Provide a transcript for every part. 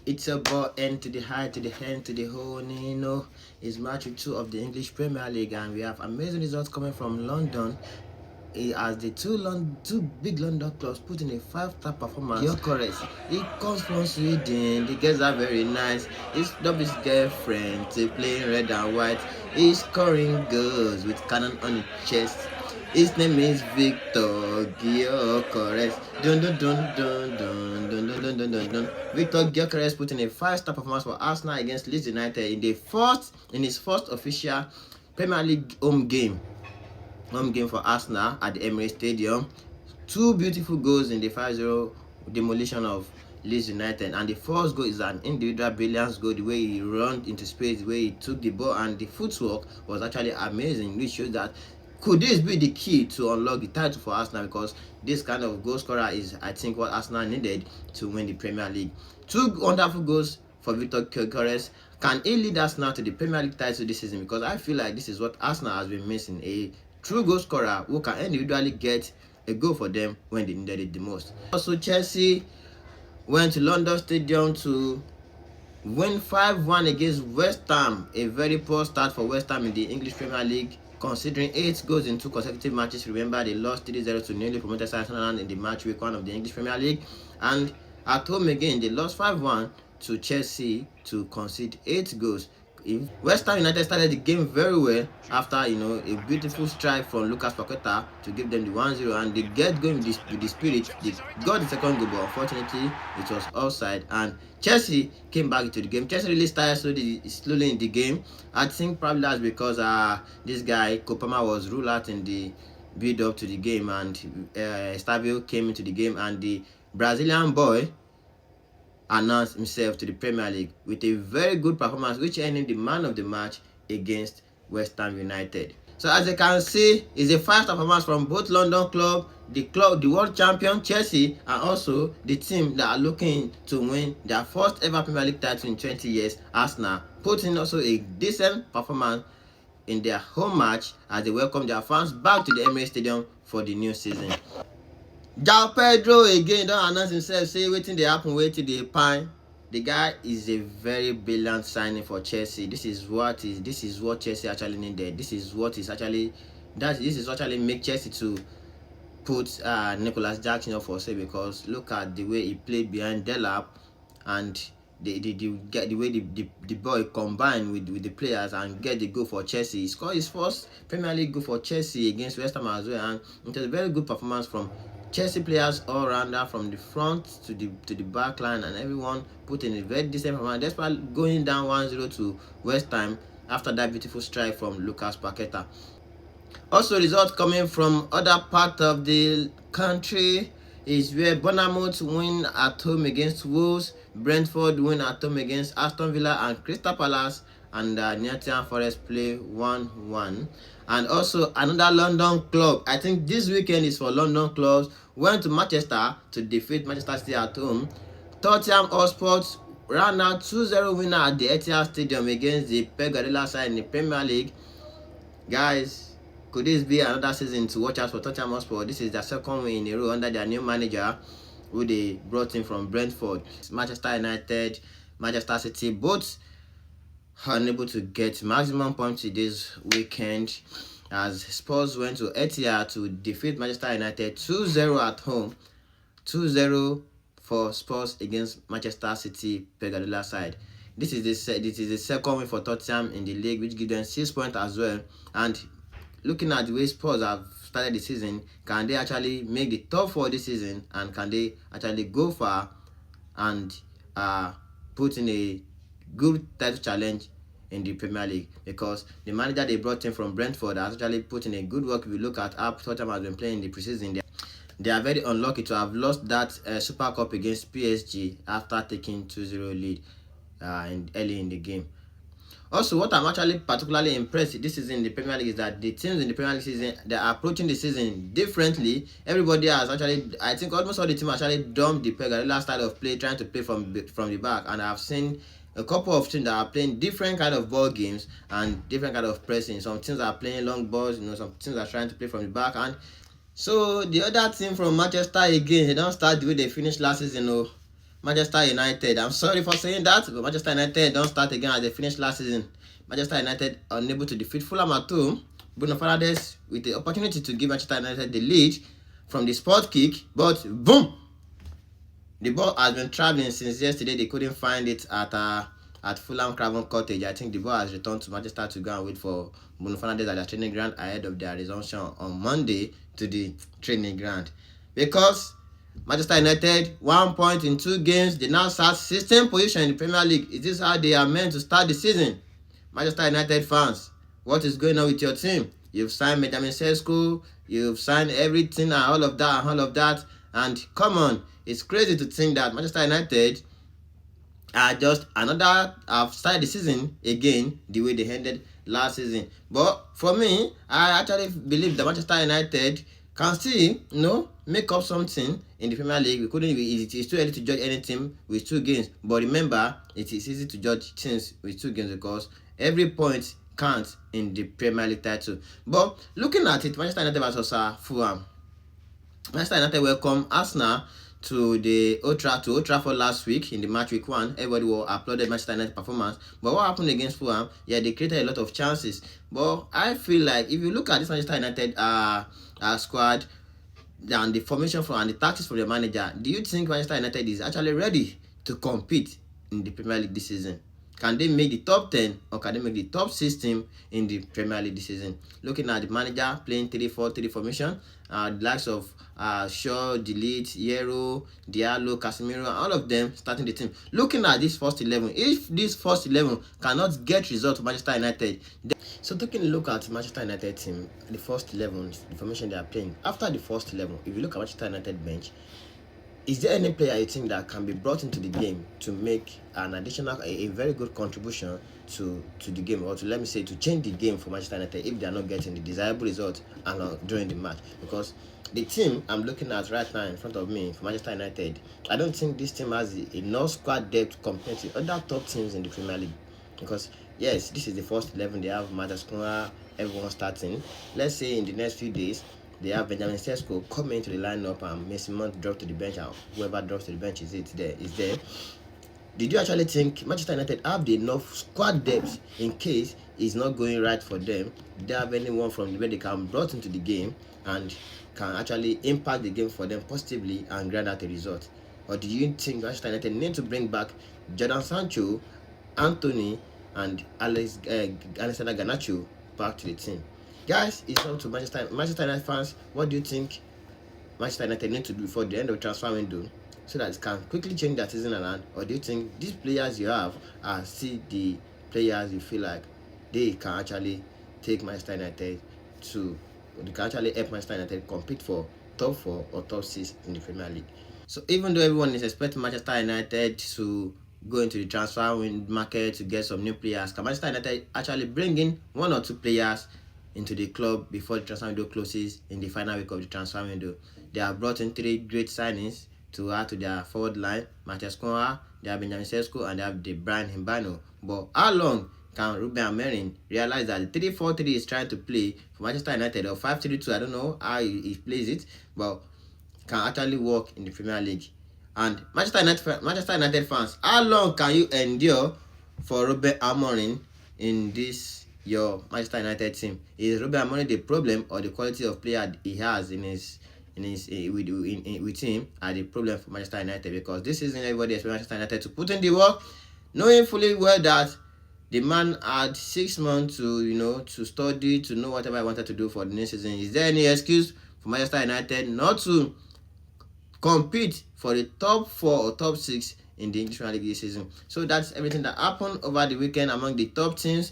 It's about N to the high to the hen to the whole. It's match week 2 of the English Premier League, and we have amazing results coming from London. As the two big London clubs put in a 5-star performance. Gyökeres, he comes from Sweden. The girls are very nice. He's dubbed his girlfriend to playing red and white. He's scoring goals with cannon on his chest. His name is Victor Gyökeres. Dun dun dun dun dun dun dun dun dun dun dun. Victor Gyökeres put in a 5-star performance for Arsenal against Leeds United in his first official Premier League home game for Arsenal at the Emirates Stadium. 2 beautiful goals in the 5-0 demolition of Leeds United, and the first goal is an individual brilliance goal. The way he ran into space, the way he took the ball, and the footwork was actually amazing, which shows that could this be the key to unlock the title for Arsenal, because this kind of goal scorer is, I think, what Arsenal needed to win the Premier League. 2 wonderful goals for Victor Gyökeres. Can he lead Arsenal to the Premier League title this season? Because I feel like this is what Arsenal has been missing, a true goal scorer who can individually get a goal for them when they needed it the most. Also, Chelsea went to London Stadium to win 5-1 against West Ham. A very poor start for West Ham in the English Premier League, considering 8 goals in 2 consecutive matches. Remember, they lost 3-0 to newly promoted Sunderland in the match week 1 of the English Premier League, and at home again they lost 5-1 to Chelsea to concede 8 goals. West Ham United started the game very well after a beautiful strike from Lucas Paqueta to give them the 1-0, and they get going with the spirit. They got the second goal, but unfortunately it was offside, and Chelsea came back into the game. Chelsea really started slowly in the game. I think probably that's because this guy Kopama was ruled out in the build up to the game, and Estavio came into the game, and the Brazilian boy announced himself to the Premier League with a very good performance, which earned him the man of the match against West Ham United. So as you can see, it's a 5-star performance from both London club, the world champion Chelsea, and also the team that are looking to win their first ever Premier League title in 20 years, Arsenal, putting also a decent performance in their home match as they welcome their fans back to the Emirates Stadium for the new season. João Pedro again don't announce himself, say wetin dey happen, wetin dey pine. The guy is a very brilliant signing for Chelsea. This is what Chelsea actually needed. This is what actually make Chelsea to put Nicholas Jackson up for sale, because look at the way he played behind Delap, and the way the boy combined with the players and get the goal for Chelsea. He scored his first Premier League goal for Chelsea against West Ham as well, and it was a very good performance from Chelsea players all rounder, from the front to the back line, and everyone put in a very decent performance despite going down 1-0 to West Ham after that beautiful strike from Lucas Paqueta. Also, results coming from other part of the country is where Bournemouth win at home against Wolves, Brentford win at home against Aston Villa, and Crystal Palace and Nottingham Forest play 1-1. And also another London club, I think this weekend is for London clubs, went to Manchester to defeat Manchester City at home. Tottenham Hotspur ran out 2-0 winner at the Etihad Stadium against the Pep Guardiola side in the Premier League. Guys, could this be another season to watch out for Tottenham Hotspur? This is their second win in a row under their new manager, who they brought in from Brentford. Manchester United, Manchester City, both unable to get maximum points this weekend, as Spurs went to Etihad to defeat Manchester United 2-0 at home. 2-0 for Spurs against Manchester City Pep Guardiola side. This is the second win for Tottenham in the league, which gives them 6 points as well. And looking at the way Spurs have started the season, can they actually make the top 4 this season, and can they actually go far and put in a good title challenge in the Premier League? Because the manager they brought in from Brentford has actually put in a good work. If you look at how Tottenham has been playing in the preseason, they are very unlucky to have lost that Super Cup against PSG after taking 2-0 lead early in the game. Also, what I'm actually particularly impressed with this season in the Premier League is that the teams in the Premier League season, they are approaching the season differently. Everybody has actually, I think almost all the team actually dumped the Pep Guardiola style of play, trying to play from the back, and I've seen a couple of teams that are playing different kind of ball games and different kind of pressing. Some teams are playing long balls, some teams are trying to play from the back, and so the other team from Manchester again, they don't start the way they finished last season. Manchester United. I'm sorry for saying that, but Manchester United don't start again as they finished last season. Manchester United unable to defeat Fulham at home. Bruno Fernandes with the opportunity to give Manchester United the lead from the spot kick, but boom! The ball has been traveling since yesterday. They couldn't find it at Fulham Craven Cottage. I think the ball has returned to Manchester to go and wait for Bruno Fernandes at their training ground ahead of their resumption on Monday to the training ground. Because Manchester United, 1 point in 2 games, they now start 16th position in the Premier League. Is this how they are meant to start the season? Manchester United fans, what is going on with your team? You've signed Benjamin Sesko, you've signed everything and all of that, and come on, it's crazy to think that Manchester United are just have started the season again the way they ended last season. But for me, I actually believe that Manchester United can still, make up something in the Premier League. It's too early to judge any team with 2 games. But remember, it is easy to judge teams with 2 games because every point counts in the Premier League title. But looking at it, Manchester United versus Fulham. Manchester United welcome Arsenal to Old Trafford last week in the match week 1. Everybody will applauded Manchester United performance. But what happened against Fulham? Yeah, they created a lot of chances. But I feel like if you look at this Manchester United squad and the formation and the tactics for the manager, do you think Manchester United is actually ready to compete in the Premier League this season? Can they make the top 10 or can they make the top 6 team in the Premier League this season? Looking at the manager playing 3-4-3 formation, the likes of Shaw, Delete, Yero, Diallo, Casemiro, and all of them starting the team. Looking at this first 11, if this first 11 cannot get results for Manchester United, so taking a look at Manchester United team, the first 11, the formation they are playing, after the first 11, if you look at Manchester United bench, is there any player you think that can be brought into the game to make an additional, a very good contribution to the game, or to, let me say, to change the game for Manchester United if they are not getting the desirable result during the match? Because the team I'm looking at right now in front of me for Manchester United, I don't think this team has enough squad depth compared to other top teams in the Premier League. Because yes, this is the first 11. They have Madascuna, everyone starting. Let's say in the next few days, they have Benjamin Sesko coming into the lineup and Mason Mount drop to the bench, and whoever drops to the bench is there. Did you actually think Manchester United have enough squad depth in case it's not going right for them? Do they have anyone from where they can be brought into the game and can actually impact the game for them positively and grind out a result? Or do you think Manchester United need to bring back Jadon Sancho, Anthony, and Alexander Garnacho back to the team? Guys, it's up to Manchester United fans. What do you think Manchester United need to do before the end of the transfer window so that it can quickly change their season around? Or do you think these players you have are still the players you feel like they can actually take Manchester United they can actually help Manchester United compete for top 4 or top 6 in the Premier League? So even though everyone is expecting Manchester United to go into the transfer market to get some new players, can Manchester United actually bring in 1 or 2 players into the club before the transfer window closes in the final week of the transfer window? They have brought in 3 great signings to add to their forward line: Matheus Cunha, they have Benjamin Sesko, and they have the Brian Himbano. But how long can Ruben Amorim realize that the 3-4-3 is trying to play for Manchester United, or 5-3-2, I don't know how he plays it, but can actually work in the Premier League? And Manchester United fans, how long can you endure for Ruben Amorim in this your Manchester United team? Is Ruben Amorim the problem, or the quality of player he has with him are the problem for Manchester United? Because this season everybody expects Manchester United to put in the work, knowing fully well that the man had 6 months to study, to know whatever I wanted to do for the next season. Is there any excuse for Manchester United not to compete for the top 4 or top 6 in the English Premier League this season? So that's everything that happened over the weekend among the top teams.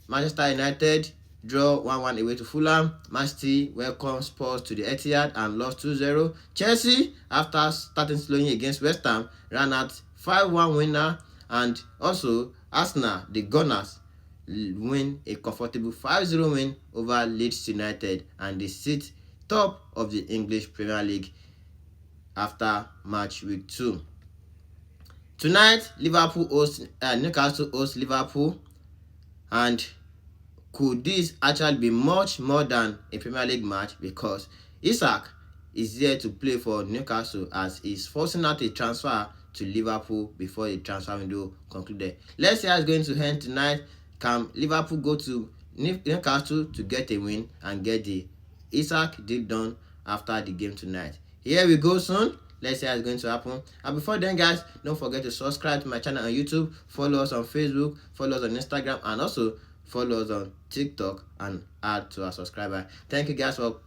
Manchester United draw 1-1 away to Fulham. Man City welcomed Spurs to the Etihad and lost 2-0. Chelsea, after starting slowing against West Ham, ran out 5-1 winner. And also Arsenal, the Gunners, win a comfortable 5-0 win over Leeds United, and they sit top of the English Premier League after match week 2. Tonight, Newcastle hosts Liverpool, and could this actually be much more than a Premier League match? Because Isak is there to play for Newcastle as he's forcing out a transfer to Liverpool before the transfer window concluded. Let's see how it's going to end tonight. Can Liverpool go to Newcastle to get a win and get the Etihad deal done after the game tonight? Here we go soon. Let's see how it's going to happen. And before then, guys, don't forget to subscribe to my channel on YouTube, follow us on Facebook, follow us on Instagram, and also follow us on TikTok and add to our subscriber. Thank you guys for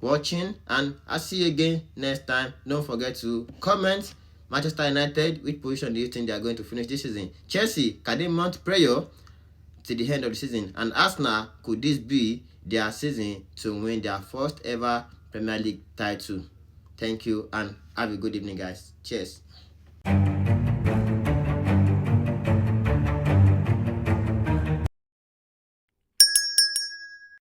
watching, and I'll see you again next time. Don't forget to comment Manchester United, which position do you think they are going to finish this season? Chelsea, can they mount prayer to the end of the season? And Arsenal, could this be their season to win their first ever Premier League title? Thank you and have a good evening, guys. Cheers.